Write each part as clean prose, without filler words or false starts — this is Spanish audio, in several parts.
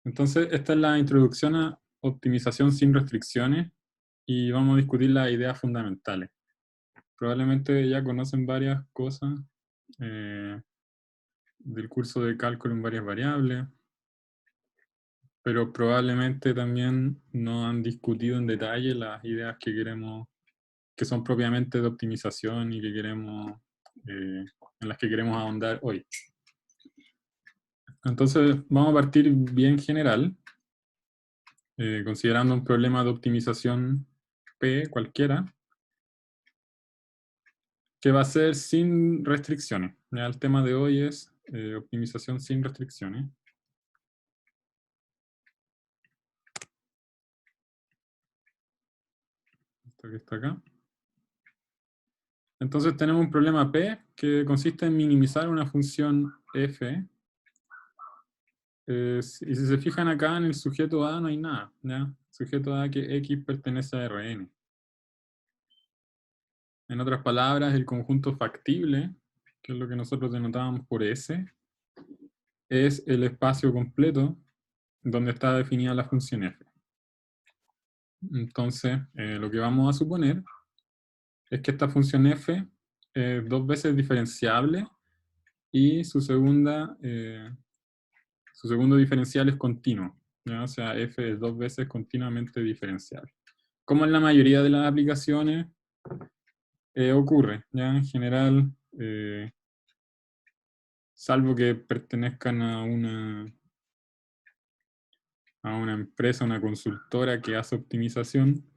Entonces, esta es la introducción a optimización sin restricciones y vamos a discutir las ideas fundamentales. Probablemente ya conocen varias cosas eh, del curso de cálculo en varias variables, pero probablemente también no han discutido en detalle las ideas que queremos, que son propiamente de optimización y que queremos, en las que queremos ahondar hoy. Entonces, vamos a partir bien general, considerando un problema de optimización P cualquiera, que va a ser sin restricciones. Ya, el tema de hoy es optimización sin restricciones. Esto que está acá. Entonces tenemos un problema P que consiste en minimizar una función f. Y si se fijan acá en el sujeto A no hay nada. ¿ya? Sujeto A que X pertenece a Rn. En otras palabras, el conjunto factible, que es lo que nosotros denotábamos por S, es el espacio completo donde está definida la función f. Entonces, lo que vamos a suponer es que esta función f es dos veces diferenciable y su segundo diferencial es continuo. ¿ya? O sea, f es dos veces continuamente diferenciable. Como en la mayoría de las aplicaciones ocurre, ¿ya? En general, salvo que pertenezcan a una empresa, una consultora que hace optimización,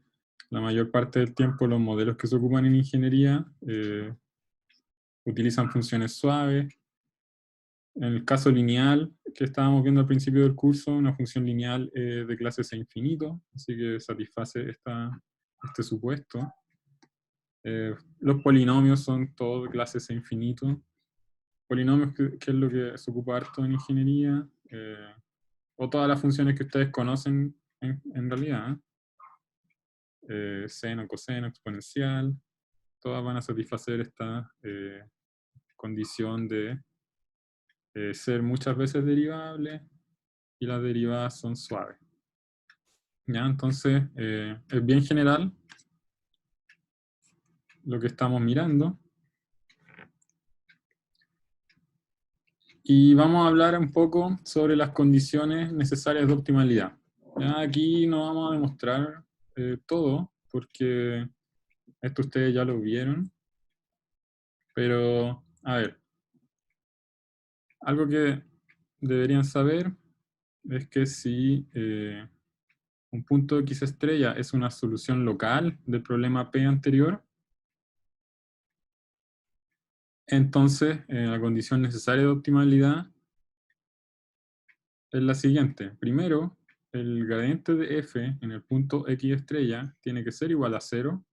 la mayor parte del tiempo los modelos que se ocupan en ingeniería utilizan funciones suaves. En el caso lineal que estábamos viendo al principio del curso, una función lineal de clase C infinito, así que satisface este supuesto. Los polinomios son todos de clase C infinito. Polinomios, que es lo que se ocupa harto en ingeniería, o todas las funciones que ustedes conocen en realidad, seno, coseno, exponencial, todas van a satisfacer esta condición de ser muchas veces derivables y las derivadas son suaves. ¿Ya? Entonces, es bien general lo que estamos mirando. Y vamos a hablar un poco sobre las condiciones necesarias de optimalidad. ¿Ya? Aquí no vamos a demostrar todo, porque esto ustedes ya lo vieron. Pero, a ver, algo que deberían saber es que si un punto X estrella es una solución local del problema P anterior, entonces la condición necesaria de optimalidad es la siguiente. Primero, el gradiente de f en el punto X estrella tiene que ser igual a 0.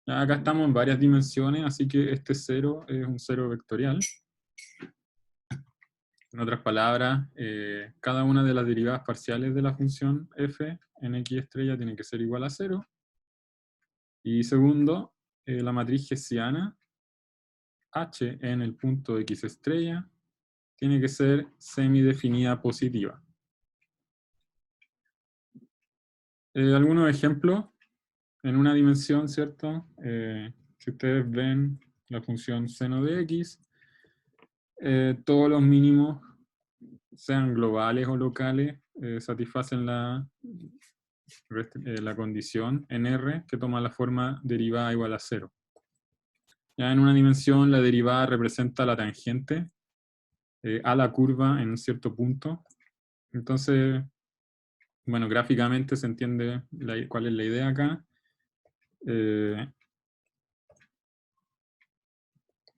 Acá estamos en varias dimensiones, así que este 0 es un 0 vectorial. En otras palabras, cada una de las derivadas parciales de la función f en X estrella tiene que ser igual a 0. Y segundo, la matriz hessiana H en el punto X estrella tiene que ser semidefinida positiva. Algunos ejemplos en una dimensión, ¿cierto? Si ustedes ven la función seno de x, todos los mínimos, sean globales o locales, satisfacen la condición en R que toma la forma derivada igual a 0. Ya en una dimensión la derivada representa la tangente a la curva en un cierto punto. Entonces, bueno, gráficamente se entiende cuál es la idea acá.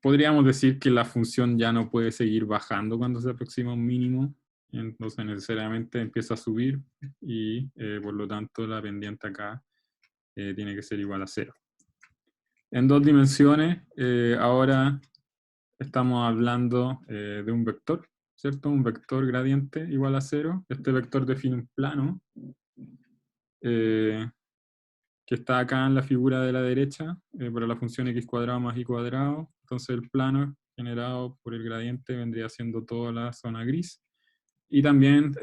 Podríamos decir que la función ya no puede seguir bajando cuando se aproxima a un mínimo, entonces necesariamente empieza a subir y por lo tanto la pendiente acá tiene que ser igual a 0. En dos dimensiones, ahora estamos hablando de un vector, ¿cierto? Un vector gradiente igual a 0. Este vector define un plano que está acá en la figura de la derecha, para la función x cuadrado más y cuadrado. Entonces el plano generado por el gradiente vendría siendo toda la zona gris. Y también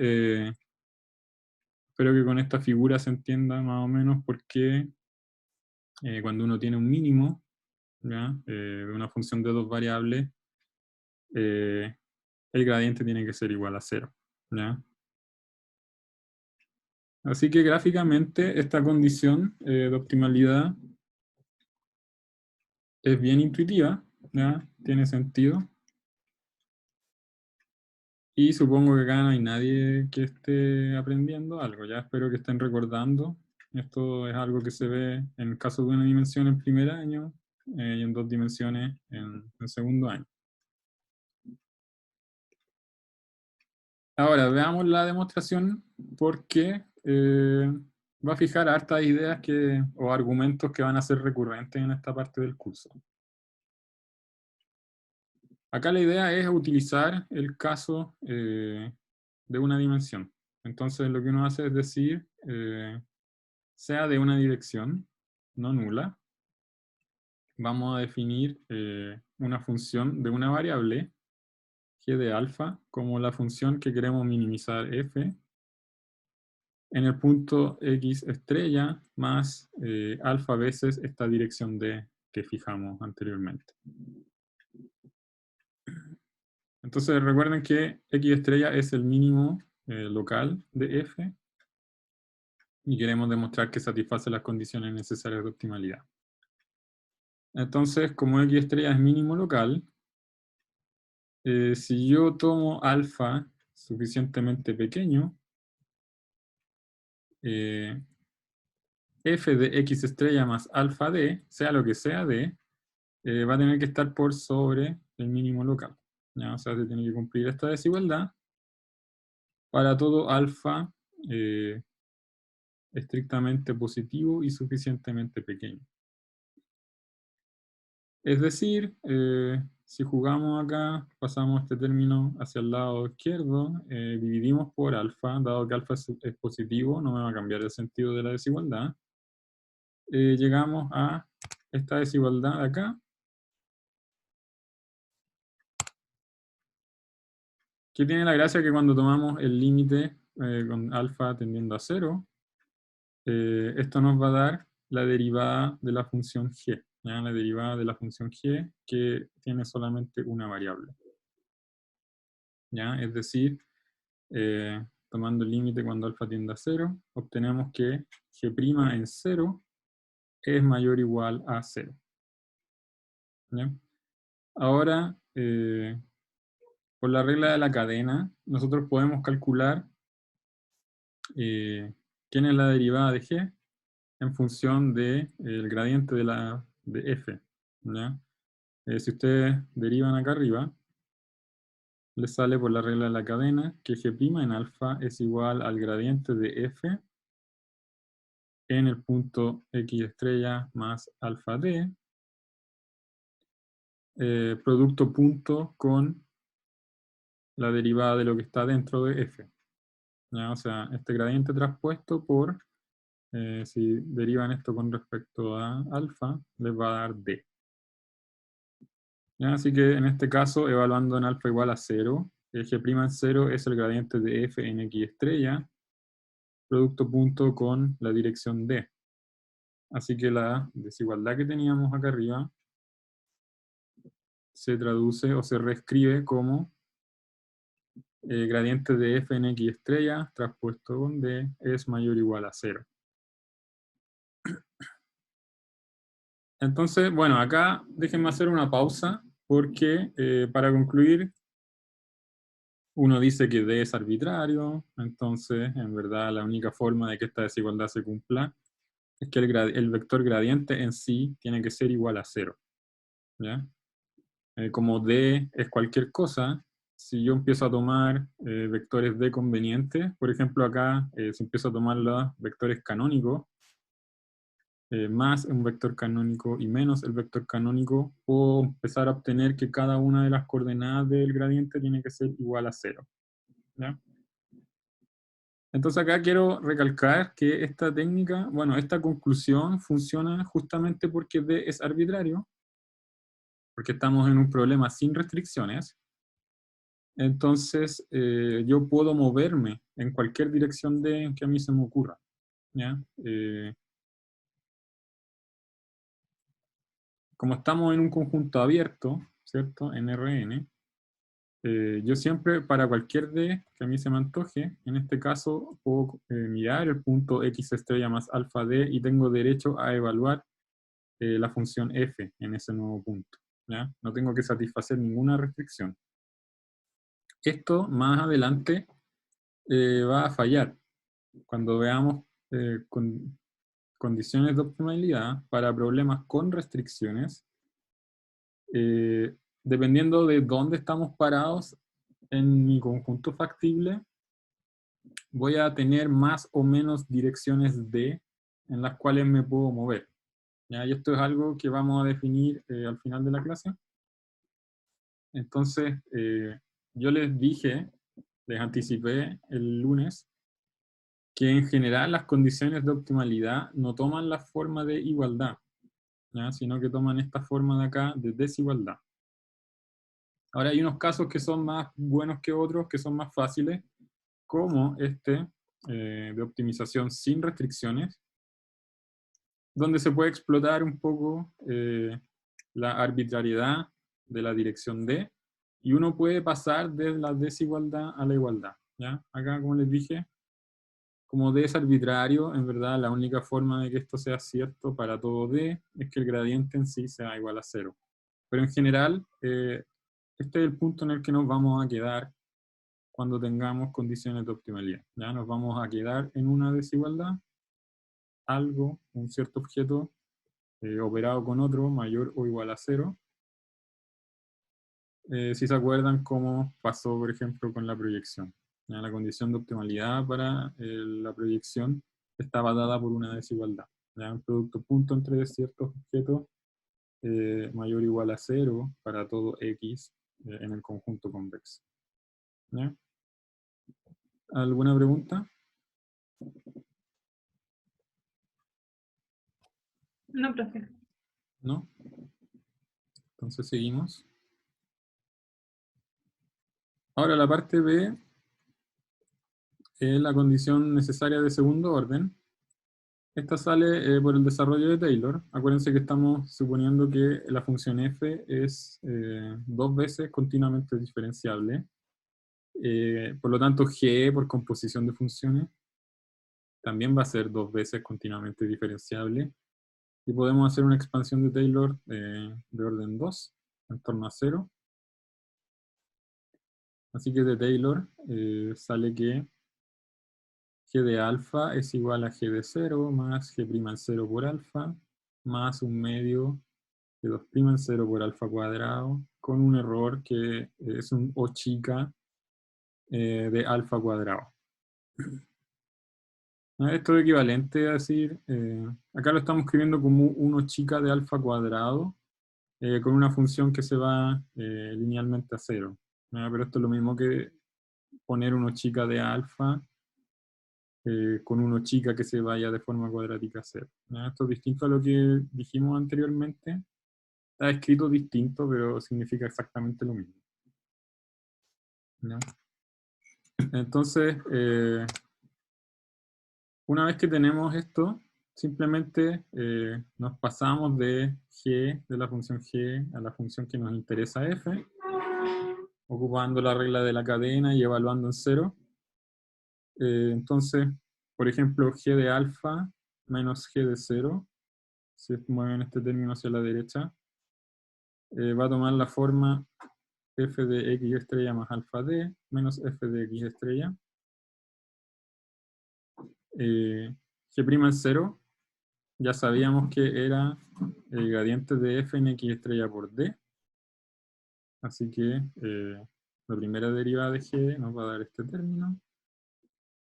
Espero que con esta figura se entienda más o menos por qué cuando uno tiene un mínimo, ¿ya? De una función de dos variables, el gradiente tiene que ser igual a 0. ¿Ya? Así que gráficamente esta condición de optimalidad es bien intuitiva, ¿ya? Tiene sentido. Y supongo que acá no hay nadie que esté aprendiendo algo, ya espero que estén recordando. Esto es algo que se ve en el caso de una dimensión en primer año y en dos dimensiones en segundo año. Ahora, veamos la demostración porque va a fijar hartas ideas o argumentos que van a ser recurrentes en esta parte del curso. Acá la idea es utilizar el caso de una dimensión. Entonces lo que uno hace es decir, sea de una dirección no nula, vamos a definir una función de una variable, g de alfa, como la función que queremos minimizar f, en el punto x estrella más alfa veces esta dirección d que fijamos anteriormente. Entonces recuerden que x estrella es el mínimo local de f y queremos demostrar que satisface las condiciones necesarias de optimalidad. Entonces, como x estrella es mínimo local, si yo tomo alfa suficientemente pequeño, f de x estrella más alfa d, sea lo que sea d, va a tener que estar por sobre el mínimo local. ¿Ya? O sea, se tiene que cumplir esta desigualdad para todo alfa estrictamente positivo y suficientemente pequeño. Es decir, si jugamos acá, pasamos este término hacia el lado izquierdo, dividimos por alfa, dado que alfa es positivo, no me va a cambiar el sentido de la desigualdad. Llegamos a esta desigualdad de acá, que tiene la gracia que cuando tomamos el límite con alfa tendiendo a 0, esto nos va a dar la derivada de la función g, ¿ya? La derivada de la función g que tiene solamente una variable. ¿Ya? Es decir, tomando el límite cuando alfa tiende a 0, obtenemos que g' en 0 es mayor o igual a 0. ¿Ya? Ahora, por la regla de la cadena, nosotros podemos calcular quién es la derivada de g en función del gradiente de f. ¿Ya? Si ustedes derivan acá arriba, les sale por la regla de la cadena que g' en alfa es igual al gradiente de f en el punto x estrella más alfa d, producto punto con la derivada de lo que está dentro de f. ¿Ya? O sea, este gradiente traspuesto por, si derivan esto con respecto a alfa, les va a dar d. ¿Ya? Así que en este caso, evaluando en alfa igual a 0, g' en 0 es el gradiente de f en x estrella, producto punto con la dirección d. Así que la desigualdad que teníamos acá arriba se traduce o se reescribe como gradiente de f en x estrella traspuesto con d es mayor o igual a 0. Entonces, bueno, acá déjenme hacer una pausa porque para concluir, uno dice que d es arbitrario, entonces en verdad la única forma de que esta desigualdad se cumpla es que el vector gradiente en sí tiene que ser igual a 0. ¿Ya? Como d es cualquier cosa, si yo empiezo a tomar vectores d convenientes, por ejemplo acá, si empiezo a tomar los vectores canónicos, más un vector canónico y menos el vector canónico, puedo empezar a obtener que cada una de las coordenadas del gradiente tiene que ser igual a 0. ¿Ya? Entonces acá quiero recalcar que esta técnica, bueno, esta conclusión funciona justamente porque d es arbitrario, porque estamos en un problema sin restricciones, Entonces, yo puedo moverme en cualquier dirección D que a mí se me ocurra, ¿ya? Como estamos en un conjunto abierto, ¿cierto? En Rn, yo siempre, para cualquier D que a mí se me antoje, en este caso, puedo mirar el punto x estrella más alfa d y tengo derecho a evaluar la función f en ese nuevo punto, ¿ya? No tengo que satisfacer ninguna restricción. Esto más adelante va a fallar. Cuando veamos condiciones de optimalidad para problemas con restricciones, dependiendo de dónde estamos parados en mi conjunto factible, voy a tener más o menos direcciones D en las cuales me puedo mover, ¿ya? Y esto es algo que vamos a definir al final de la clase. Entonces, yo les dije, les anticipé el lunes, que en general las condiciones de optimalidad no toman la forma de igualdad, ¿ya? Sino que toman esta forma de acá de desigualdad. Ahora hay unos casos que son más buenos que otros, que son más fáciles, como este de optimización sin restricciones, donde se puede explotar un poco la arbitrariedad de la dirección D, y uno puede pasar de la desigualdad a la igualdad, ¿ya? Acá, como les dije, como D es arbitrario, en verdad la única forma de que esto sea cierto para todo D es que el gradiente en sí sea igual a 0. Pero en general, este es el punto en el que nos vamos a quedar cuando tengamos condiciones de optimalidad. Ya nos vamos a quedar en una desigualdad, algo, un cierto objeto operado con otro mayor o igual a 0. Si se acuerdan cómo pasó, por ejemplo, con la proyección. ¿Ya? La condición de optimalidad para la proyección estaba dada por una desigualdad. ¿Ya? Un producto punto entre ciertos objetos mayor o igual a 0 para todo X en el conjunto convexo. ¿Ya? ¿Alguna pregunta? No, profe. ¿No? Entonces seguimos. Ahora la parte B es la condición necesaria de segundo orden. Esta sale por el desarrollo de Taylor. Acuérdense que estamos suponiendo que la función f es dos veces continuamente diferenciable. Por lo tanto, g por composición de funciones también va a ser dos veces continuamente diferenciable. Y podemos hacer una expansión de Taylor de orden 2 en torno a 0. Así que de Taylor sale que g de alfa es igual a g de 0 más g' en 0 por alfa más un medio de 2' en 0 por alfa cuadrado con un error que es un O chica de alfa cuadrado. Esto es equivalente a decir, acá lo estamos escribiendo como 1 chica de alfa cuadrado con una función que se va linealmente a 0. Pero esto es lo mismo que poner 1 chica de alfa con 1 chica que se vaya de forma cuadrática a 0. Esto es distinto a lo que dijimos anteriormente. Está escrito distinto, pero significa exactamente lo mismo. ¿Ya? Entonces, una vez que tenemos esto, simplemente nos pasamos de g, de la función g, a la función que nos interesa f, ocupando la regla de la cadena y evaluando en 0. Entonces, por ejemplo, g de alfa menos g de 0, si mueven este término hacia la derecha, va a tomar la forma f de x estrella más alfa d menos f de x estrella. G' en 0, ya sabíamos que era el gradiente de f en x estrella por d. Así que la primera derivada de g nos va a dar este término.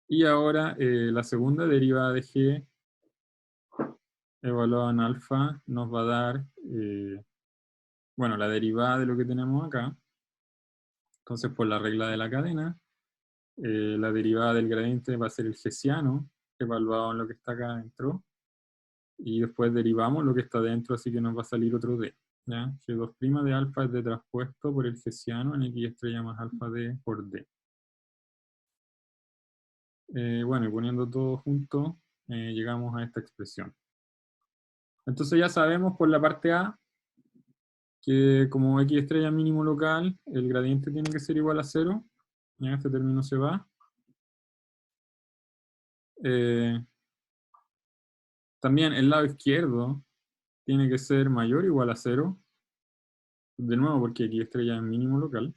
Y ahora la segunda derivada de g evaluada en alfa nos va a dar, bueno, la derivada de lo que tenemos acá. Entonces, por la regla de la cadena, la derivada del gradiente va a ser el hessiano, evaluado en lo que está acá adentro. Y después derivamos lo que está dentro, así que nos va a salir otro d. ¿ya? G2' de alfa es D traspuesto por el hessiano en X estrella más alfa D por D. Bueno, y poniendo todo junto, llegamos a esta expresión. Entonces ya sabemos por la parte A que como X estrella mínimo local, el gradiente tiene que ser igual a 0. Ya este término se va. También el lado izquierdo tiene que ser mayor o igual a 0. De nuevo, porque X estrella es mínimo local.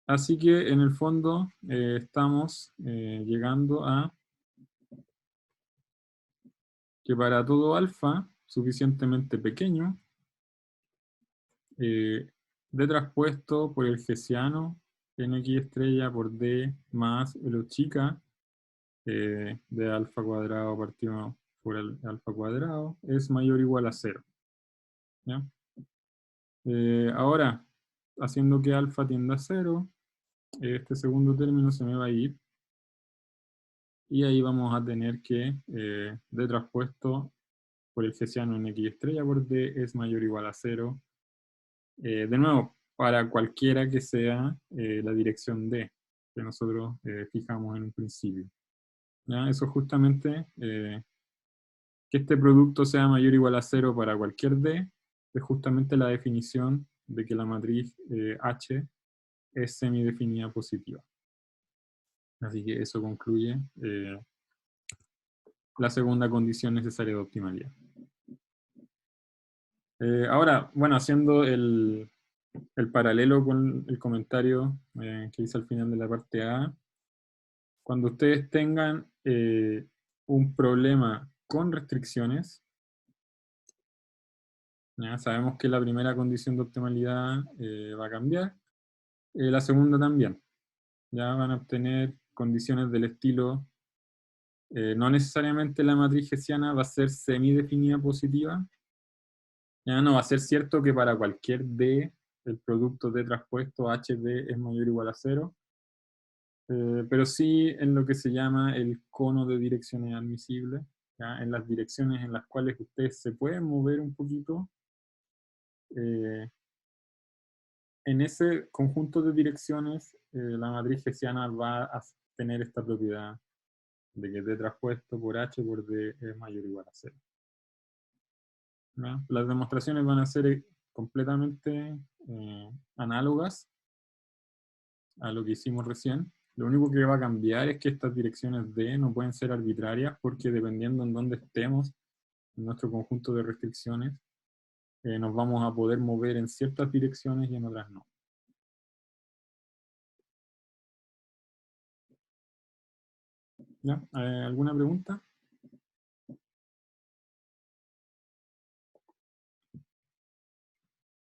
Así que en el fondo estamos llegando a que para todo alfa suficientemente pequeño, D traspuesto por el hessiano en X estrella por D más L chica de alfa cuadrado partido por el alfa cuadrado es mayor o igual a 0. ¿Ya? Ahora, haciendo que alfa tienda a 0, este segundo término se me va a ir. Y ahí vamos a tener que D traspuesto por el hessiano en X estrella por D es mayor o igual a 0. De nuevo, para cualquiera que sea la dirección D que nosotros fijamos en un principio. ¿Ya? Eso justamente, que este producto sea mayor o igual a 0 para cualquier D, es justamente la definición de que la matriz H es semidefinida positiva. Así que eso concluye la segunda condición necesaria de optimalidad. Ahora, bueno, haciendo el paralelo con el comentario que hice al final de la parte A, cuando ustedes tengan un problema con restricciones, ya sabemos que la primera condición de optimalidad va a cambiar, la segunda también. Ya van a obtener condiciones del estilo, no necesariamente la matriz hessiana va a ser semidefinida positiva, ya no va a ser cierto que para cualquier D el producto D traspuesto HD es mayor o igual a 0, pero sí en lo que se llama el cono de direcciones admisibles, ¿ya? En las direcciones en las cuales ustedes se pueden mover un poquito, en ese conjunto de direcciones la matriz hessiana va a tener esta propiedad de que D traspuesto por H por D es mayor o igual a 0. ¿Ya? Las demostraciones van a ser completamente análogas a lo que hicimos recién. Lo único que va a cambiar es que estas direcciones D no pueden ser arbitrarias porque dependiendo en dónde estemos en nuestro conjunto de restricciones, nos vamos a poder mover en ciertas direcciones y en otras no. ¿Ya? ¿Alguna pregunta?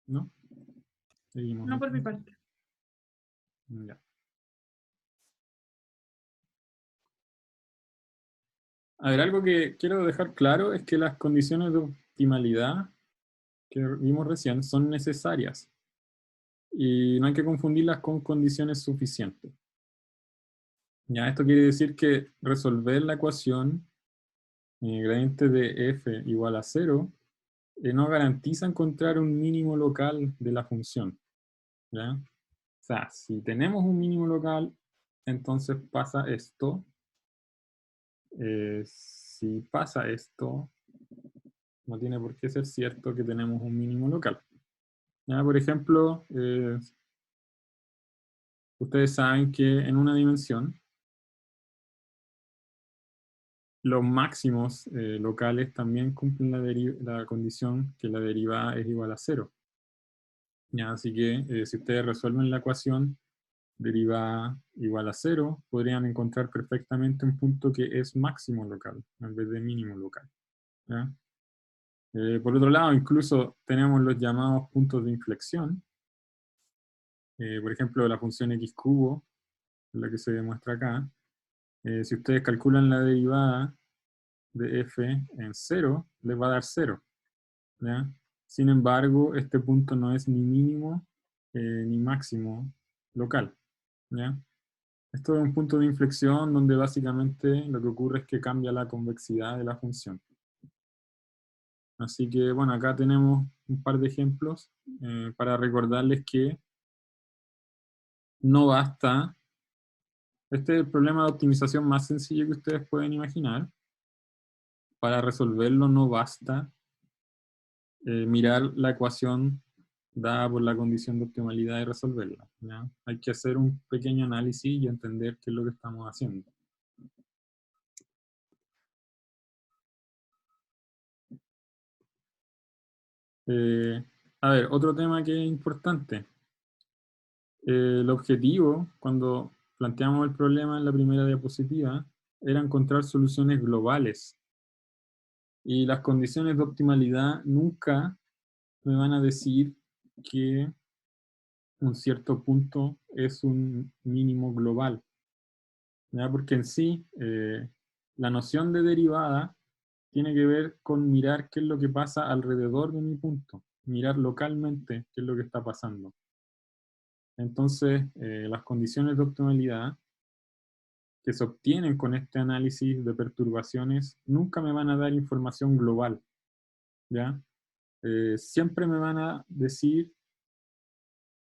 ¿No? Seguimos. No por mi parte. Ya. A ver, algo que quiero dejar claro es que las condiciones de optimalidad que vimos recién son necesarias y no hay que confundirlas con condiciones suficientes. Ya, esto quiere decir que resolver la ecuación gradiente de f igual a 0 no garantiza encontrar un mínimo local de la función. ¿Ya? O sea, si tenemos un mínimo local, entonces pasa esto. Si pasa esto, no tiene por qué ser cierto que tenemos un mínimo local. ¿Ya? Por ejemplo, ustedes saben que en una dimensión los máximos locales también cumplen la condición que la derivada es igual a 0. ¿Ya? Así que si ustedes resuelven la ecuación derivada igual a 0, podrían encontrar perfectamente un punto que es máximo local en vez de mínimo local. ¿Ya? Por otro lado, incluso tenemos los llamados puntos de inflexión. Por ejemplo, la función x cubo, la que se demuestra acá. Si ustedes calculan la derivada de f en 0, les va a dar 0. ¿Ya? Sin embargo, este punto no es ni mínimo ni máximo local. ¿Ya? Esto es un punto de inflexión donde básicamente lo que ocurre es que cambia la convexidad de la función. Así que, bueno, acá tenemos un par de ejemplos para recordarles que no basta. Este es el problema de optimización más sencillo que ustedes pueden imaginar. Para resolverlo no basta mirar la ecuación dada por la condición de optimalidad y resolverla, ¿ya? Hay que hacer un pequeño análisis y entender qué es lo que estamos haciendo. A ver, otro tema que es importante. El objetivo, cuando planteamos el problema en la primera diapositiva, era encontrar soluciones globales. Y las condiciones de optimalidad nunca me van a decir que un cierto punto es un mínimo global, ¿ya? Porque en sí, la noción de derivada tiene que ver con mirar qué es lo que pasa alrededor de mi punto, mirar localmente qué es lo que está pasando. Entonces, las condiciones de optimalidad que se obtienen con este análisis de perturbaciones nunca me van a dar información global, ¿ya? Siempre me van a decir,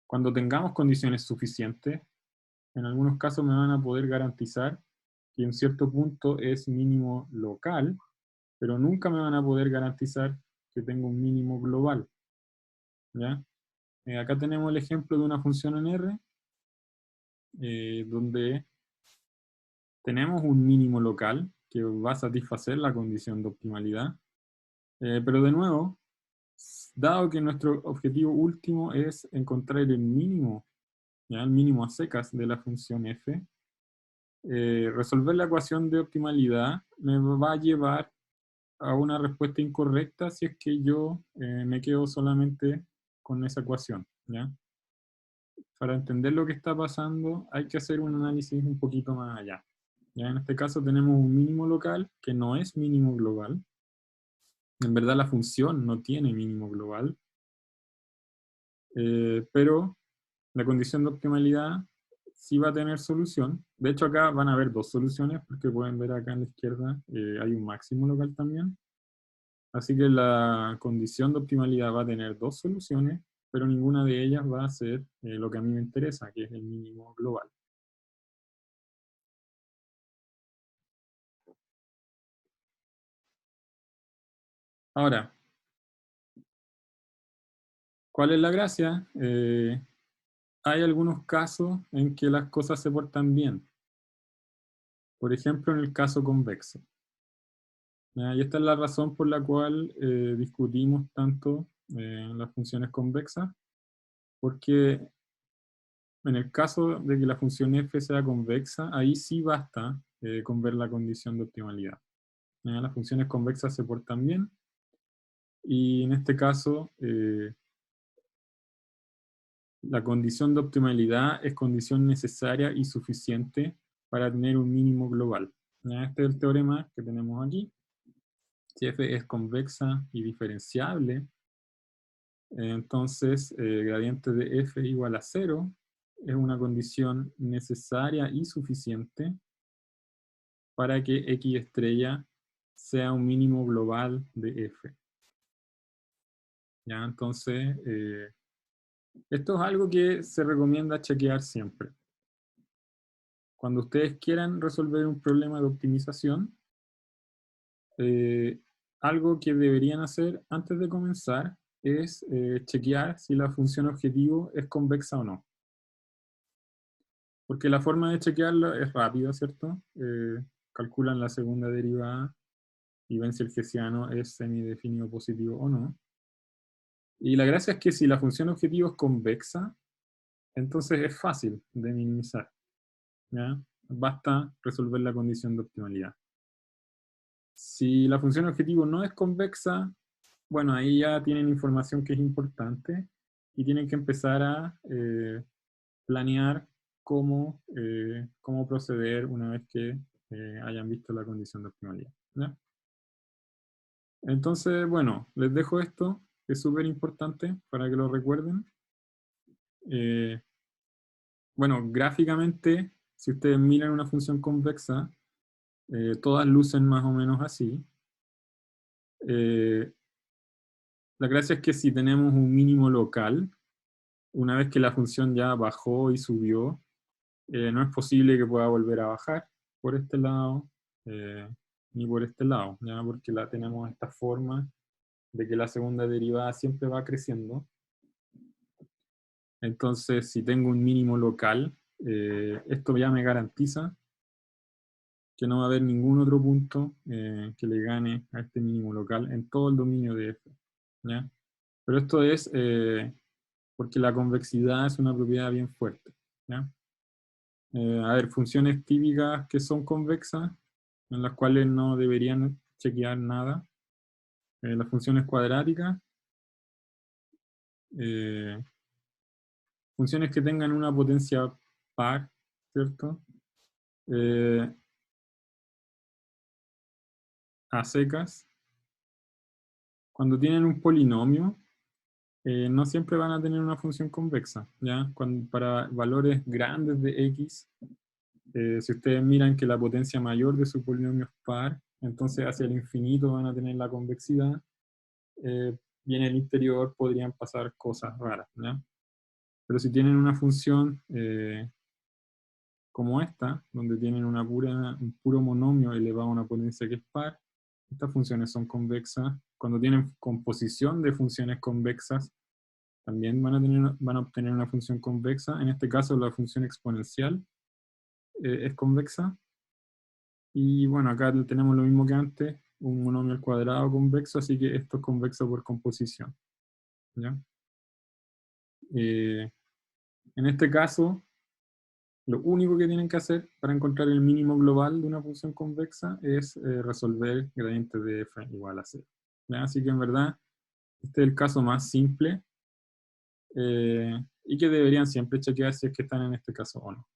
cuando tengamos condiciones suficientes, en algunos casos me van a poder garantizar que un cierto punto es mínimo local, pero nunca me van a poder garantizar que tengo un mínimo global, ¿ya? Acá tenemos el ejemplo de una función en R, donde tenemos un mínimo local que va a satisfacer la condición de optimalidad, pero de nuevo, dado que nuestro objetivo último es encontrar el mínimo, ¿ya? El mínimo a secas de la función f, resolver la ecuación de optimalidad me va a llevar a una respuesta incorrecta si es que yo me quedo solamente con esa ecuación, ¿ya? Para entender lo que está pasando hay que hacer un análisis un poquito más allá. ¿Ya? En este caso tenemos un mínimo local que no es mínimo global. En verdad la función no tiene mínimo global, pero la condición de optimalidad sí va a tener solución. De hecho acá van a haber dos soluciones, porque pueden ver acá en la izquierda hay un máximo local también. Así que la condición de optimalidad va a tener dos soluciones, pero ninguna de ellas va a ser lo que a mí me interesa, que es el mínimo global. Ahora, ¿cuál es la gracia? Hay algunos casos en que las cosas se portan bien. Por ejemplo, en el caso convexo. Y esta es la razón por la cual discutimos tanto las funciones convexas, porque en el caso de que la función f sea convexa, ahí sí basta con ver la condición de optimalidad. Las funciones convexas se portan bien, y en este caso la condición de optimalidad es condición necesaria y suficiente para tener un mínimo global. Este es el teorema que tenemos aquí. Si f es convexa y diferenciable, entonces gradiente de f igual a 0 es una condición necesaria y suficiente para que x estrella sea un mínimo global de f. ¿Ya? Entonces, esto es algo que se recomienda chequear siempre. Cuando ustedes quieran resolver un problema de optimización, algo que deberían hacer antes de comenzar es chequear si la función objetivo es convexa o no. Porque la forma de chequearlo es rápida, ¿cierto? Calculan la segunda derivada y ven si el hessiano es semidefinido positivo o no. Y la gracia es que si la función objetivo es convexa, entonces es fácil de minimizar, ¿ya? Basta resolver la condición de optimalidad. Si la función objetivo no es convexa, bueno, ahí ya tienen información que es importante y tienen que empezar a planear cómo proceder una vez que hayan visto la condición de optimalidad, ¿ya? Entonces, bueno, les dejo esto, que es súper importante para que lo recuerden. Eh, bueno, gráficamente, si ustedes miran una función convexa, todas lucen más o menos así. La gracia es que si tenemos un mínimo local, una vez que la función ya bajó y subió, no es posible que pueda volver a bajar por este lado, eh, ni por este lado, ¿ya? Porque tenemos esta forma de que la segunda derivada siempre va creciendo. Entonces, si tengo un mínimo local, esto ya me garantiza que no va a haber ningún otro punto que le gane a este mínimo local en todo el dominio de F, ¿ya? Pero esto es porque la convexidad es una propiedad bien fuerte, ¿ya? A ver, funciones típicas que son convexas, en las cuales no deberían chequear nada. Las funciones cuadráticas, eh, funciones que tengan una potencia par, ¿cierto? Eh, a secas, cuando tienen un polinomio, no siempre van a tener una función convexa, ¿ya? Para valores grandes de x, si ustedes miran que la potencia mayor de su polinomio es par, entonces hacia el infinito van a tener la convexidad, y en el interior podrían pasar cosas raras, ¿ya? Pero si tienen una función como esta, donde tienen un puro monomio elevado a una potencia que es par, estas funciones son convexas. Cuando tienen composición de funciones convexas, también van a obtener una función convexa. En este caso, la función exponencial es convexa. Y bueno, acá tenemos lo mismo que antes, un monomio al cuadrado convexo, así que esto es convexo por composición, ¿ya? En este caso, lo único que tienen que hacer para encontrar el mínimo global de una función convexa es resolver gradiente de f igual a 0, ¿ya? Así que en verdad, este es el caso más simple, y que deberían siempre chequear si es que están en este caso o no.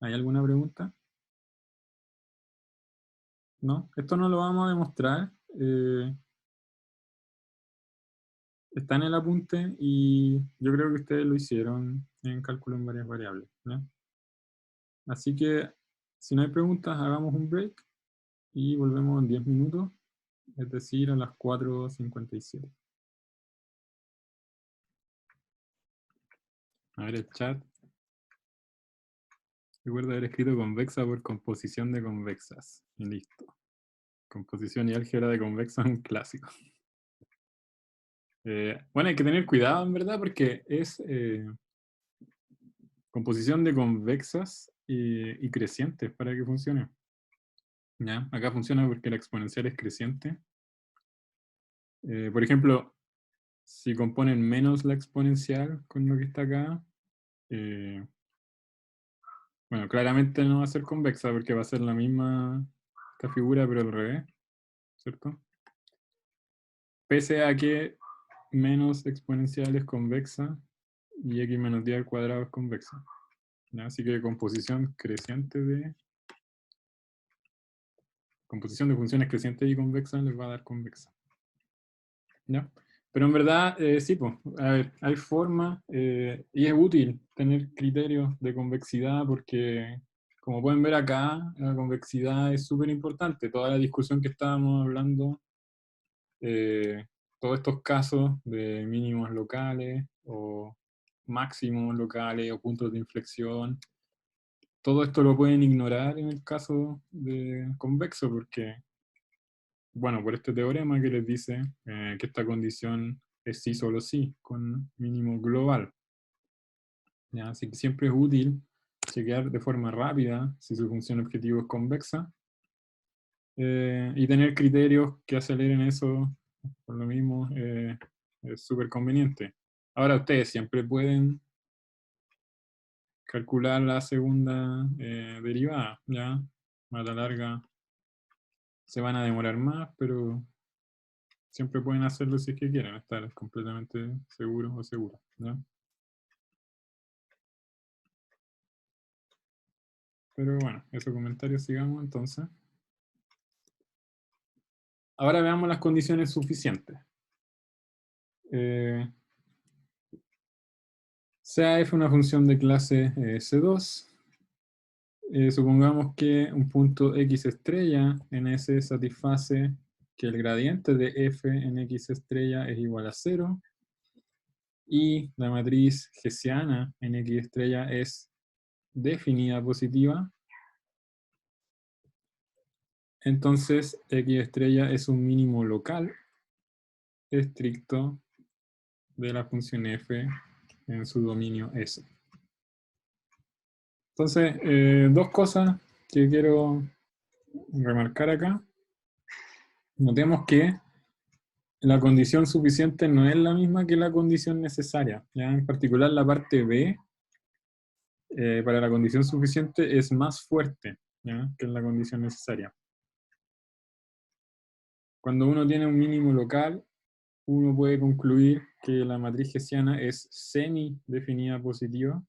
¿Hay alguna pregunta? ¿No? Esto no lo vamos a demostrar. Está en el apunte y yo creo que ustedes lo hicieron en cálculo en varias variables, ¿no? Así que, si no hay preguntas, hagamos un break y volvemos en 10 minutos, es decir, a las 4:57. A ver el chat. Recuerdo haber escrito convexa por composición de convexas. Y listo. Composición y álgebra de convexas es un clásico. Bueno, hay que tener cuidado, en verdad, porque es composición de convexas y crecientes para que funcione. ¿Ya? Acá funciona porque la exponencial es creciente. Por ejemplo, si componen menos la exponencial con lo que está acá, bueno, claramente no va a ser convexa porque va a ser la misma esta figura, pero al revés, ¿cierto? Pese a que menos exponencial es convexa y x menos 10 al cuadrado es convexa, ¿ya? Así que composición de funciones crecientes y convexas les va a dar convexa, ¿ya? Pero en verdad, sí, pues, a ver, hay forma, y es útil tener criterios de convexidad porque, como pueden ver acá, la convexidad es súper importante. Toda la discusión que estábamos hablando, todos estos casos de mínimos locales o máximos locales o puntos de inflexión, todo esto lo pueden ignorar en el caso de convexo porque, bueno, por este teorema que les dice que esta condición es sí solo sí, con mínimo global. ¿Ya? Así que siempre es útil chequear de forma rápida si su función objetivo es convexa, y tener criterios que aceleren eso, por lo mismo, es súper conveniente. Ahora ustedes siempre pueden calcular la segunda derivada, ¿ya? A la larga se van a demorar más, pero siempre pueden hacerlo si es que quieren estar completamente seguros o seguros, ¿ya? Pero bueno, esos comentarios sigamos entonces. Ahora veamos las condiciones suficientes. Sea f una función de clase C2, supongamos que un punto x estrella en S satisface que el gradiente de f en x estrella es igual a 0, y la matriz hessiana en x estrella es definida positiva, entonces x estrella es un mínimo local estricto de la función f en su dominio S. Entonces, dos cosas que quiero remarcar acá. Notemos que la condición suficiente no es la misma que la condición necesaria, ¿ya? En particular la parte B, para la condición suficiente es más fuerte, ¿ya?, que la condición necesaria. Cuando uno tiene un mínimo local, uno puede concluir que la matriz hessiana es semi-definida positiva.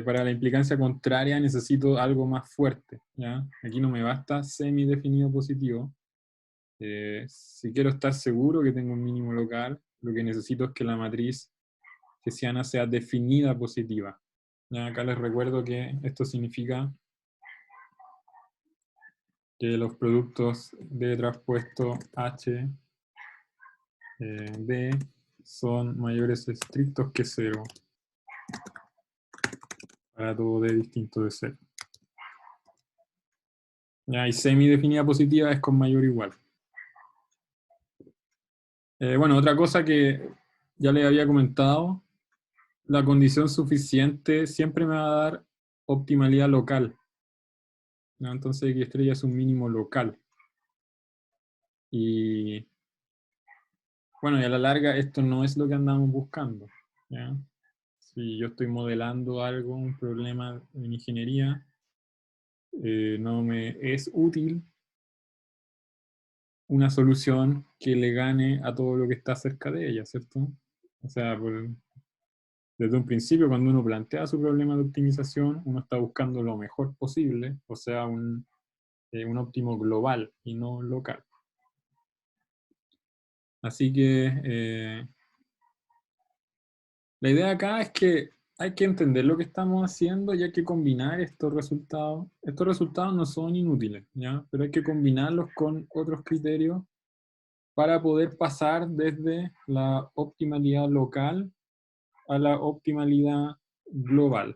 Para la implicancia contraria necesito algo más fuerte, ¿ya? Aquí no me basta semi-definido positivo. Si quiero estar seguro que tengo un mínimo local, lo que necesito es que la matriz hessiana sea definida positiva. ¿Ya? Acá les recuerdo que esto significa que los productos de traspuesto H D son mayores estrictos que 0 para todo D distinto de 0. ¿Ya? Y semi-definida positiva es con mayor o igual. Bueno, otra cosa que ya les había comentado, la condición suficiente siempre me va a dar optimalidad local, ¿no? Entonces X estrella es un mínimo local. Y bueno, y a la larga esto no es lo que andamos buscando, ¿ya? Si yo estoy modelando algo, un problema en ingeniería, no me es útil una solución que le gane a todo lo que está cerca de ella, ¿cierto? O sea, desde un principio, cuando uno plantea su problema de optimización, uno está buscando lo mejor posible, o sea, un óptimo global y no local. Así que la idea acá es que hay que entender lo que estamos haciendo y hay que combinar estos resultados. Estos resultados no son inútiles, ¿ya? Pero hay que combinarlos con otros criterios para poder pasar desde la optimalidad local a la optimalidad global.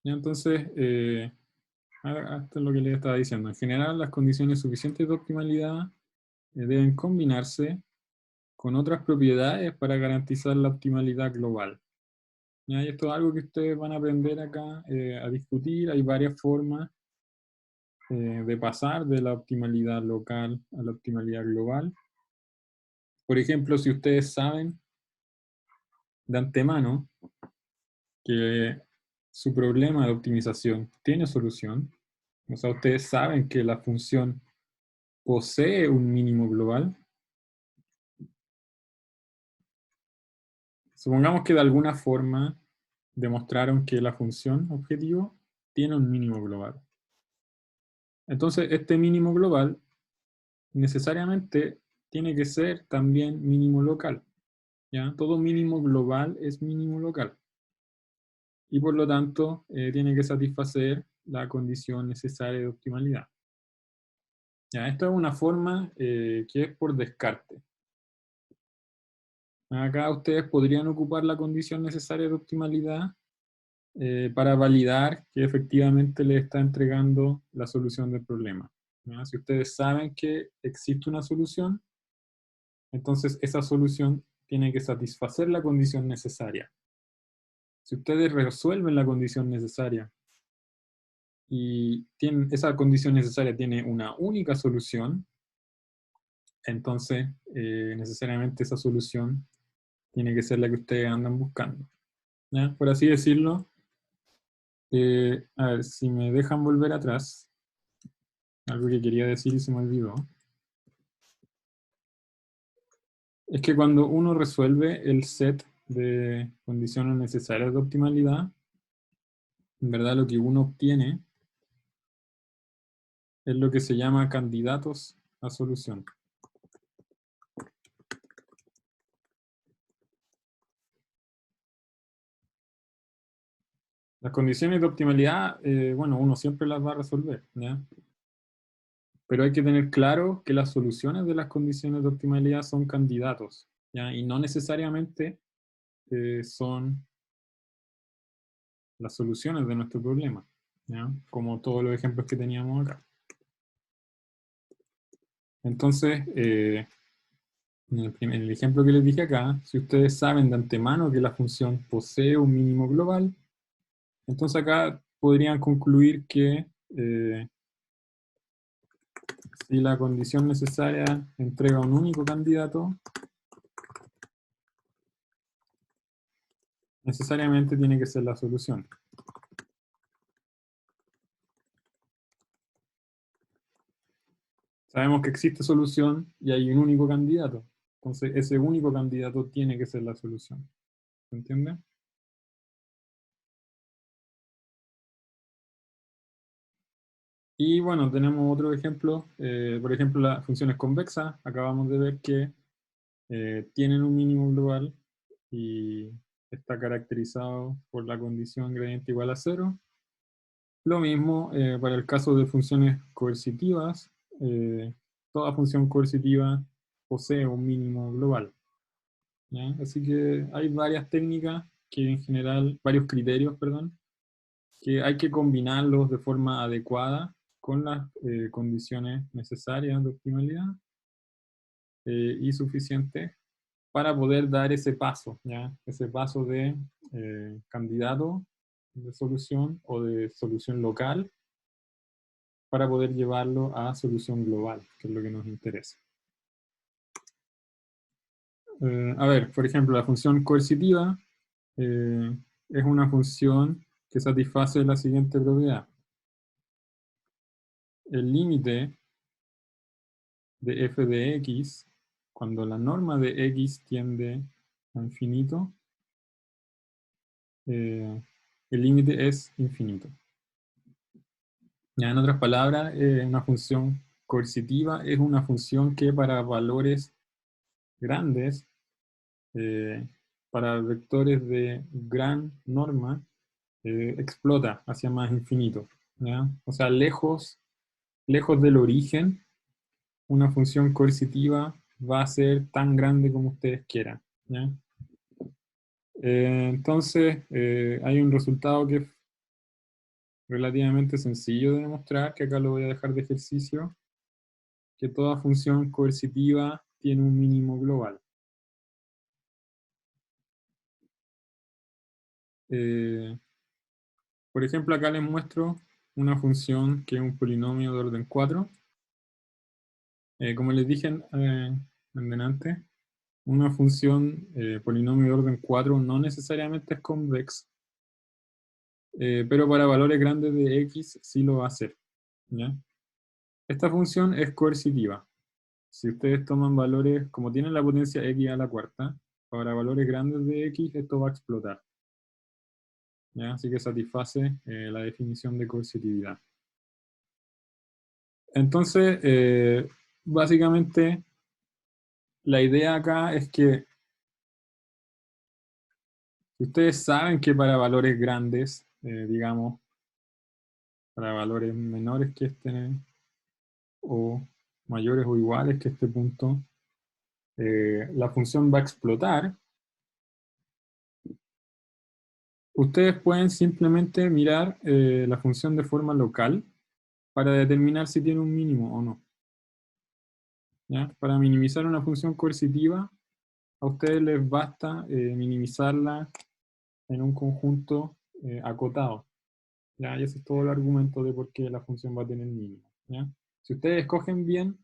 ¿Ya? Entonces, esto es lo que les estaba diciendo. En general, las condiciones suficientes de optimalidad deben combinarse con otras propiedades para garantizar la optimalidad global. ¿Ya? Y esto es algo que ustedes van a aprender acá a discutir. Hay varias formas de pasar de la optimalidad local a la optimalidad global. Por ejemplo, si ustedes saben de antemano que su problema de optimización tiene solución, o sea, ustedes saben que la función posee un mínimo global, supongamos que de alguna forma demostraron que la función objetivo tiene un mínimo global. Entonces, este mínimo global necesariamente tiene que ser también mínimo local, ¿ya? Todo mínimo global es mínimo local. Y por lo tanto, tiene que satisfacer la condición necesaria de optimalidad. ¿Ya? Esto es una forma que es por descarte. Acá ustedes podrían ocupar la condición necesaria de optimalidad para validar que efectivamente le está entregando la solución del problema. ¿Ya? Si ustedes saben que existe una solución, entonces esa solución tiene que satisfacer la condición necesaria. Si ustedes resuelven la condición necesaria y esa condición necesaria tiene una única solución, entonces necesariamente esa solución tiene que ser la que ustedes andan buscando. ¿Ya? Por así decirlo, a ver, si me dejan volver atrás, algo que quería decir y se me olvidó, es que cuando uno resuelve el set de condiciones necesarias de optimalidad, en verdad lo que uno obtiene es lo que se llama candidatos a solución. Las condiciones de optimalidad, bueno, uno siempre las va a resolver, ¿ya? Pero hay que tener claro que las soluciones de las condiciones de optimalidad son candidatos, ¿ya? Y no necesariamente son las soluciones de nuestro problema, ¿ya? Como todos los ejemplos que teníamos acá. Entonces, en el ejemplo que les dije acá, si ustedes saben de antemano que la función posee un mínimo global, entonces acá podrían concluir que si la condición necesaria entrega un único candidato, necesariamente tiene que ser la solución. Sabemos que existe solución y hay un único candidato. Entonces, ese único candidato tiene que ser la solución. ¿Se entiende? Y bueno, tenemos otro ejemplo. Por ejemplo, las funciones convexas. Acabamos de ver que tienen un mínimo global y está caracterizado por la condición gradiente igual a cero. Lo mismo para el caso de funciones coercitivas. Toda función coercitiva posee un mínimo global, ¿ya? Así que hay varias técnicas que en general, varios criterios, perdón, que hay que combinarlos de forma adecuada con las condiciones necesarias de optimalidad y suficientes para poder dar ese paso, ¿ya? Ese paso de candidato de solución o de solución local para poder llevarlo a solución global, que es lo que nos interesa. A ver, por ejemplo, la función coercitiva es una función que satisface la siguiente propiedad. El límite de f de x, cuando la norma de x tiende a infinito, el límite es infinito. Ya, en otras palabras, una función coercitiva es una función que para valores grandes, eh, para vectores de gran norma, explota hacia más infinito, ¿ya? O sea, lejos del origen, una función coercitiva va a ser tan grande como ustedes quieran, ¿ya? Entonces, hay un resultado que es relativamente sencillo de demostrar, que acá lo voy a dejar de ejercicio, que toda función coercitiva tiene un mínimo global. Eh, por ejemplo, acá les muestro una función que es un polinomio de orden 4. Como les dije en delante, una función polinomio de orden 4 no necesariamente es convexa, pero para valores grandes de x sí lo va a hacer, ¿ya? Esta función es coercitiva. Si ustedes toman valores, como tienen la potencia x a la cuarta, para valores grandes de x esto va a explotar, ¿ya? Así que satisface la definición de coercitividad. Entonces, básicamente, la idea acá es que si ustedes saben que para valores grandes, digamos, para valores menores que este, o mayores o iguales que este punto, la función va a explotar, ustedes pueden simplemente mirar la función de forma local para determinar si tiene un mínimo o no, ¿ya? Para minimizar una función coercitiva, a ustedes les basta minimizarla en un conjunto acotado, ¿ya? Y ese es todo el argumento de por qué la función va a tener mínimo, ¿ya? Si ustedes escogen bien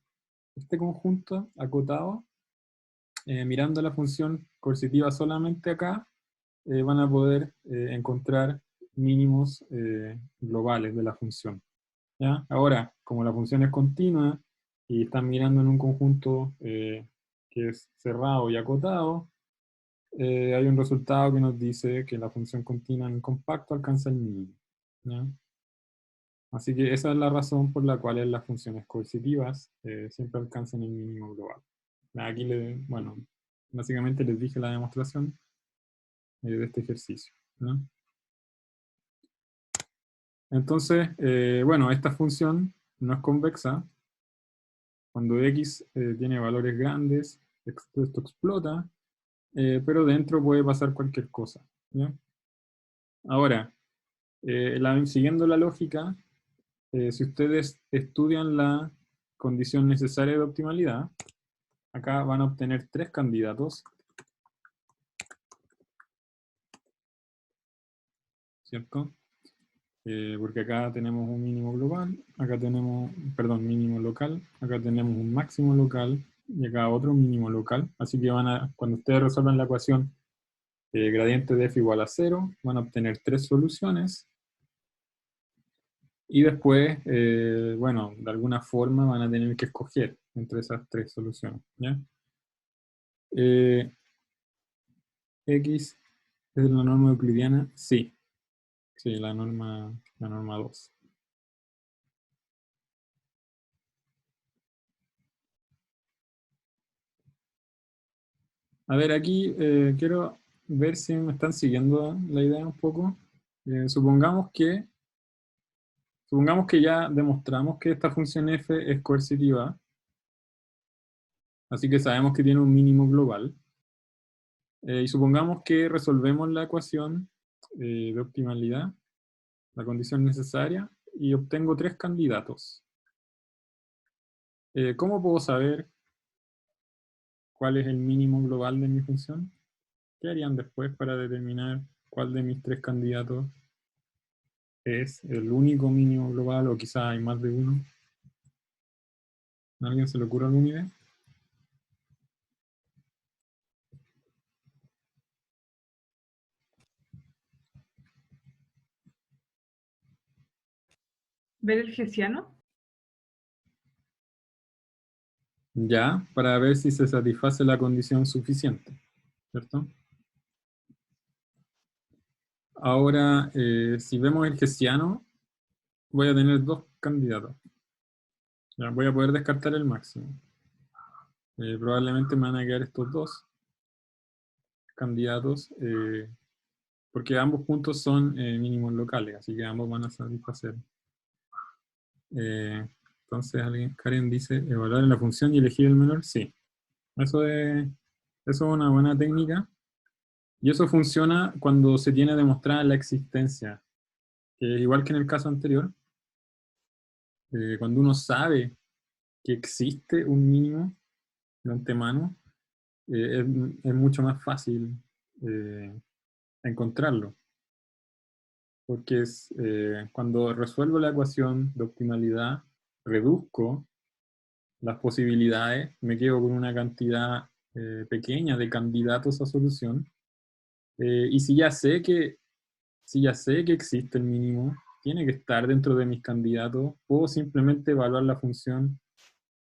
este conjunto acotado, mirando la función coercitiva solamente acá, van a poder encontrar mínimos globales de la función, ¿ya? Ahora, como la función es continua y están mirando en un conjunto que es cerrado y acotado, hay un resultado que nos dice que la función continua en compacto alcanza el mínimo, ¿ya? Así que esa es la razón por la cual las funciones coercitivas siempre alcanzan el mínimo global. Aquí, bueno, básicamente les dije la demostración de este ejercicio, ¿no? Entonces, bueno, esta función no es convexa. Cuando x tiene valores grandes, esto explota, pero dentro puede pasar cualquier cosa, ¿ya? Ahora, siguiendo la lógica, si ustedes estudian la condición necesaria de optimalidad, acá van a obtener 3 candidatos, ¿cierto? Porque acá tenemos un mínimo global, acá tenemos, perdón, mínimo local, acá tenemos un máximo local, y acá otro mínimo local. Así que cuando ustedes resuelvan la ecuación gradiente de f igual a 0, van a obtener 3 soluciones, y después, bueno, de alguna forma van a tener que escoger entre esas 3 soluciones, ¿ya? X es la norma euclidiana, sí, sí, la norma 2. A ver, aquí quiero ver si me están siguiendo la idea un poco. Supongamos que ya demostramos que esta función f es coercitiva, así que sabemos que tiene un mínimo global. Y supongamos que resolvemos la ecuación de optimalidad, la condición necesaria, y obtengo 3 candidatos. ¿Cómo puedo saber cuál es el mínimo global de mi función? ¿Qué harían después para determinar cuál de mis 3 candidatos es el único mínimo global, o quizá hay más de uno? ¿A alguien se le ocurre alguna idea? ¿Ver el hessiano? Ya, para ver si se satisface la condición suficiente, ¿cierto? Ahora, si vemos el hessiano, voy a tener 2 candidatos. Ya, voy a poder descartar el máximo. Probablemente me van a quedar estos 2 candidatos, porque ambos puntos son mínimos locales, así que ambos van a satisfacer. Entonces, Karen dice, evaluar la función y elegir el menor, sí. Eso es una buena técnica. Y eso funciona cuando se tiene demostrada la existencia. Igual que en el caso anterior, cuando uno sabe que existe un mínimo de antemano, es mucho más fácil eh, encontrarlo. Porque cuando resuelvo la ecuación de optimalidad, reduzco las posibilidades, me quedo con una cantidad pequeña de candidatos a solución. Y si ya sé que existe el mínimo, tiene que estar dentro de mis candidatos, puedo simplemente evaluar la función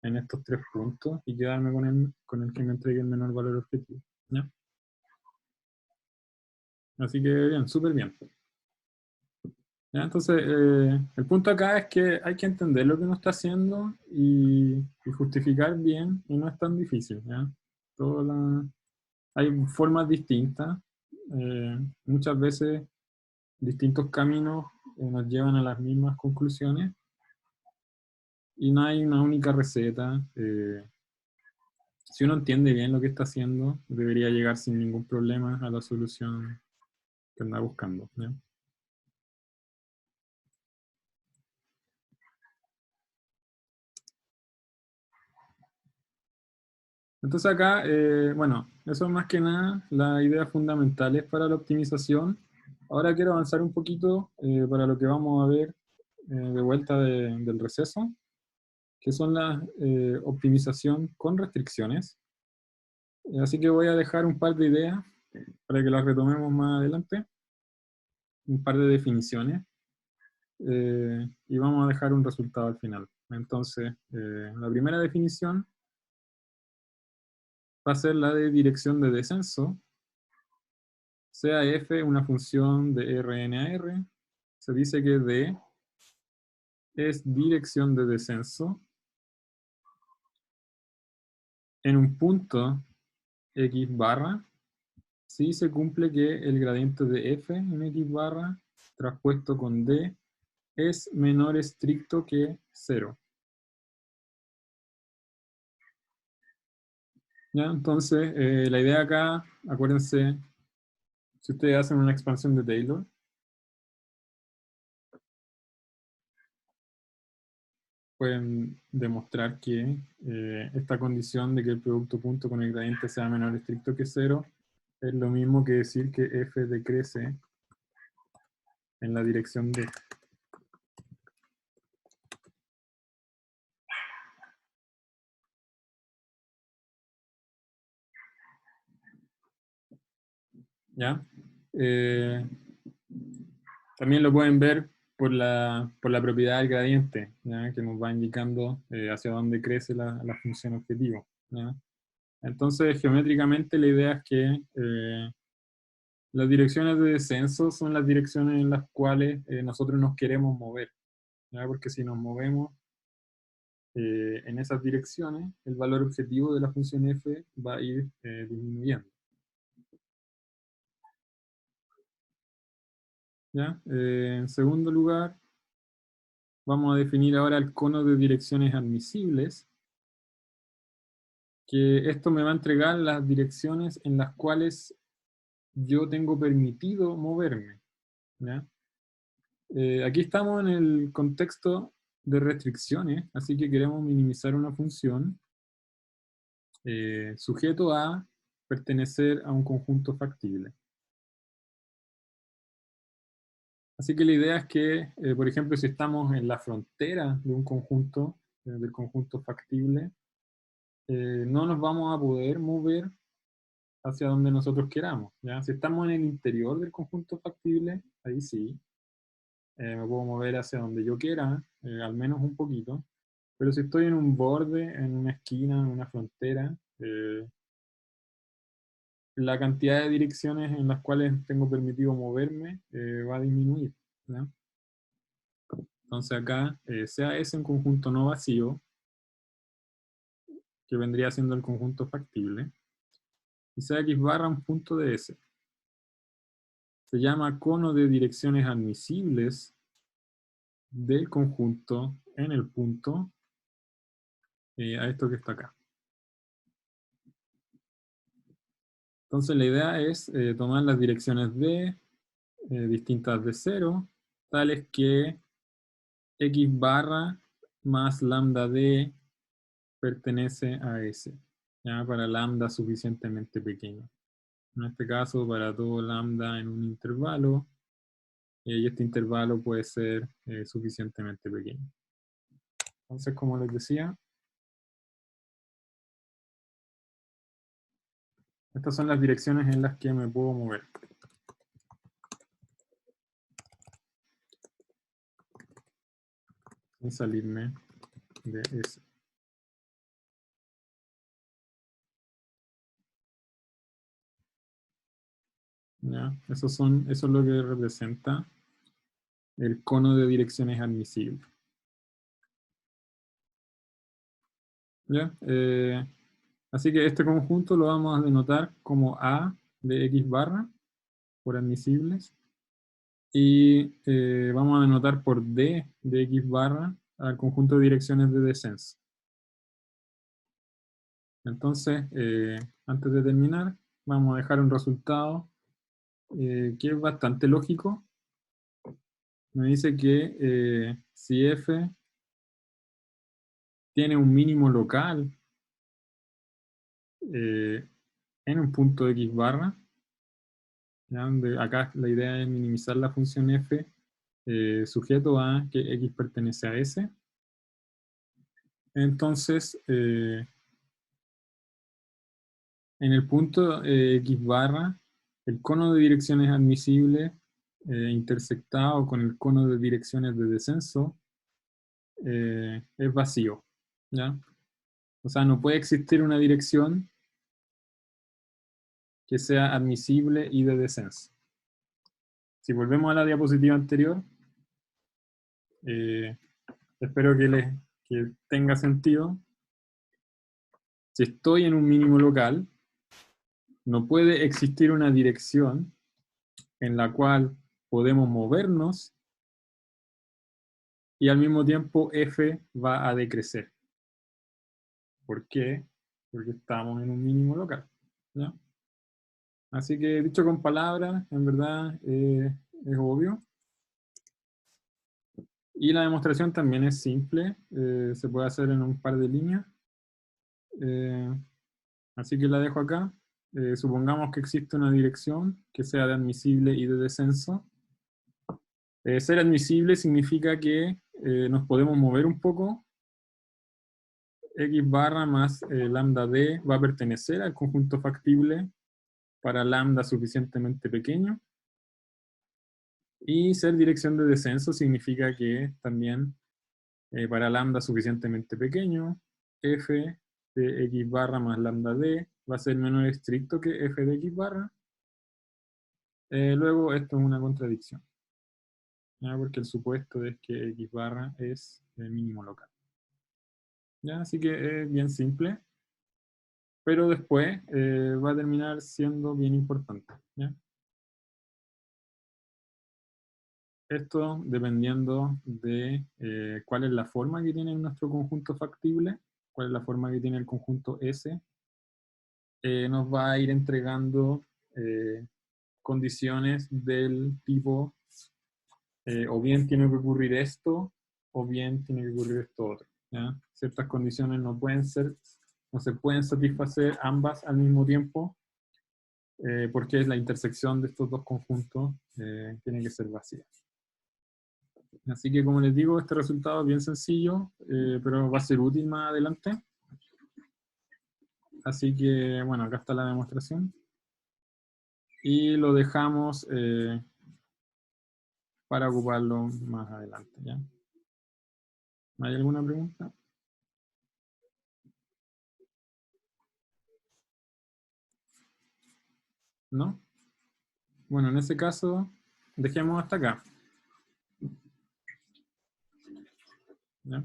en estos 3 puntos y quedarme con el que me entregue el menor valor objetivo, ¿ya? Así que bien, súper bien. ¿Ya? Entonces, el punto acá es que hay que entender lo que uno está haciendo y justificar bien, y no es tan difícil, ¿ya? Hay formas distintas, muchas veces distintos caminos nos llevan a las mismas conclusiones, y no hay una única receta. Si uno entiende bien lo que está haciendo, debería llegar sin ningún problema a la solución que anda buscando, ¿ya? Entonces acá, bueno, eso es más que nada las ideas fundamentales para la optimización. Ahora quiero avanzar un poquito para lo que vamos a ver de vuelta del receso, que son la optimización con restricciones. Así que voy a dejar un par de ideas para que las retomemos más adelante, un par de definiciones, y vamos a dejar un resultado al final. Entonces, la primera definición va a ser la de dirección de descenso. Sea f una función de Rn a R, se dice que D es dirección de descenso en un punto x barra si se cumple que el gradiente de f en x barra traspuesto con D es menor estricto que 0. ¿Ya? Entonces, la idea acá, acuérdense, si ustedes hacen una expansión de Taylor, pueden demostrar que esta condición de que el producto punto con el gradiente sea menor estricto que 0 es lo mismo que decir que f decrece en la dirección D. ¿Ya? También lo pueden ver por la propiedad del gradiente, ¿ya? Que nos va indicando hacia dónde crece la función objetivo, ¿ya? Entonces, geométricamente, la idea es que las direcciones de descenso son las direcciones en las cuales nosotros nos queremos mover, ¿ya? Porque si nos movemos en esas direcciones, el valor objetivo de la función f va a ir disminuyendo. ¿Ya? En segundo lugar, vamos a definir ahora el cono de direcciones admisibles, que esto me va a entregar las direcciones en las cuales yo tengo permitido moverme, ¿ya? Aquí estamos en el contexto de restricciones, así que queremos minimizar una función sujeto a pertenecer a un conjunto factible. Así que la idea es que, por ejemplo, si estamos en la frontera de un conjunto, del conjunto factible, no nos vamos a poder mover hacia donde nosotros queramos, ¿ya? Si estamos en el interior del conjunto factible, ahí sí, me puedo mover hacia donde yo quiera, al menos un poquito, pero si estoy en un borde, en una esquina, en una frontera, la cantidad de direcciones en las cuales tengo permitido moverme va a disminuir, ¿ya? Entonces acá, sea S un conjunto no vacío, que vendría siendo el conjunto factible, y sea X barra un punto de S. Se llama cono de direcciones admisibles del conjunto en el punto a esto que está acá. Entonces la idea es tomar las direcciones D distintas de 0, tales que X barra más lambda D pertenece a S, ¿ya? Para lambda suficientemente pequeño. En este caso, para todo lambda en un intervalo, y este intervalo puede ser suficientemente pequeño. Entonces, como les decía, estas son las direcciones en las que me puedo mover. Sin salirme de S. ¿Ya? Eso es lo que representa el cono de direcciones admisibles. ¿Ya? Así que este conjunto lo vamos a denotar como A de X barra por admisibles. Y vamos a denotar por D de X barra al conjunto de direcciones de descenso. Entonces, antes de terminar, vamos a dejar un resultado que es bastante lógico. Me dice que si f tiene un mínimo local en un punto X barra, ¿ya? Donde acá la idea es minimizar la función f sujeto a que X pertenece a S. Entonces, en el punto X barra, el cono de direcciones admisible intersectado con el cono de direcciones de descenso es vacío, ¿ya? O sea, no puede existir una dirección que sea admisible y de descenso. Si volvemos a la diapositiva anterior, eh, espero que tenga sentido. Si estoy en un mínimo local, no puede existir una dirección en la cual podemos movernos y al mismo tiempo f va a decrecer. ¿Por qué? Porque estamos en un mínimo local, ¿ya? Así que dicho con palabras, en verdad es obvio. Y la demostración también es simple, se puede hacer en un par de líneas. Así que la dejo acá. Supongamos que existe una dirección que sea de admisible y de descenso. Ser admisible significa que nos podemos mover un poco. X barra más lambda d va a pertenecer al conjunto factible para lambda suficientemente pequeño. Y ser dirección de descenso significa que también para lambda suficientemente pequeño, f de x barra más lambda d va a ser menos estricto que f de x barra. Luego esto es una contradicción, ¿ya? Porque el supuesto es que x barra es el mínimo local. ¿Ya? Así que es bien simple, pero después va a terminar siendo bien importante, ¿ya? Esto dependiendo de cuál es la forma que tiene nuestro conjunto factible, cuál es la forma que tiene el conjunto S, nos va a ir entregando condiciones del tipo o bien tiene que ocurrir esto, o bien tiene que ocurrir esto otro, ¿ya? Ciertas condiciones no se pueden satisfacer ambas al mismo tiempo, porque la intersección de estos dos conjuntos tiene que ser vacía. Así que, como les digo, este resultado es bien sencillo, pero va a ser útil más adelante. Así que, bueno, acá está la demostración. Y lo dejamos para ocuparlo más adelante, ¿ya? ¿Hay alguna pregunta? ¿No? Bueno, en ese caso, dejemos hasta acá, ¿ya?